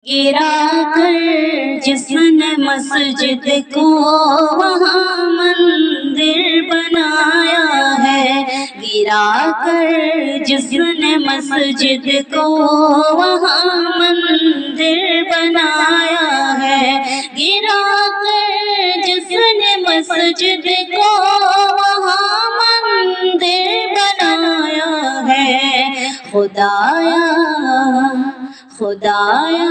گرا کر جس نے مسجد کو وہاں مندر بنایا ہے، گرا کر جس نے مسجد کو وہاں مندر بنایا ہے، گرا کر جس نے مسجد کو وہاں مندر بنایا ہے، خدایا خدایا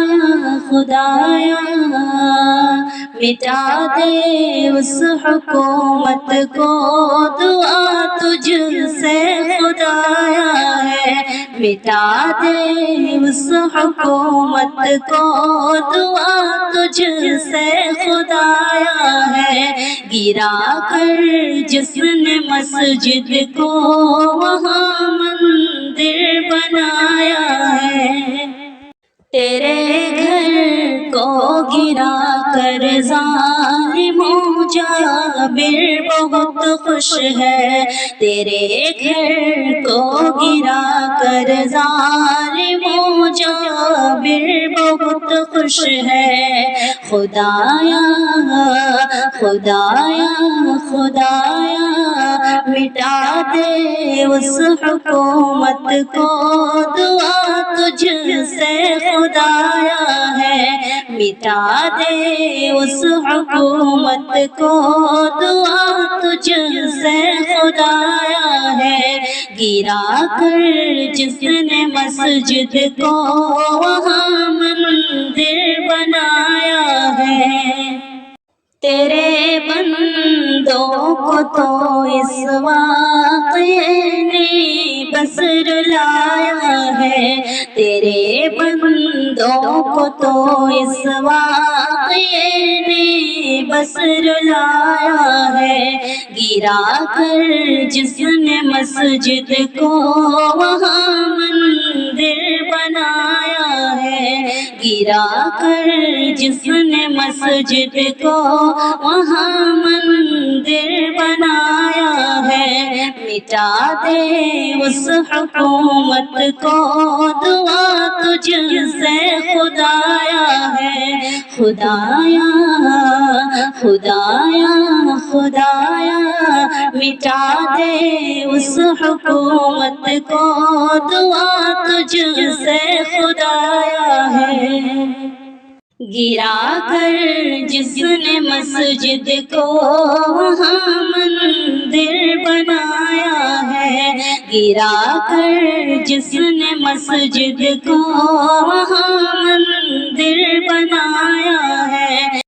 خدایا مٹا دے اس حکومت کو، دعا تجھ سے خدایا ہے، مٹا دے اس حکومت کو، دعا تجھ سے خدایا ہے، گرا کر جس نے مسجد کو وہاں مندر بنایا ہے، تیرے گھر کو گرا کر ظالموں جابر بہت خوش ہے، تیرے گھر کو گرا کر ظالموں جابر بہت خوش ہے، خدایا خدایا خدایا مٹا دے اس حکومت کو، دعا تجھ سے خدایا ہے، مٹا دے اس حکومت کو، دعا تجھ سے خدایا ہے، گرا کر جس نے مسجد کو وہاں مندر بنایا ہے، تیرے بندوں کو تو اس واقعے نے بس رلایا ہے، تیرے بندوں کو تو اس واقعے نے بس رلایا ہے، گرا کر جس نے مسجد کو وہاں مندر بنایا ہے، گرا کر جس نے مسجد کو وہاں مندر بنایا ہے، مٹا دے اس حکومت کو، دعا تجھ سے خدایا ہے، خدایا خدایا خدایا مٹا دے اس حکومت کو، دعا تجھ سے خدایا ہے، گرا کر جس نے مسجد کو وہاں مندر بنایا ہے، گرا کر جس نے مسجد کو وہاں مندر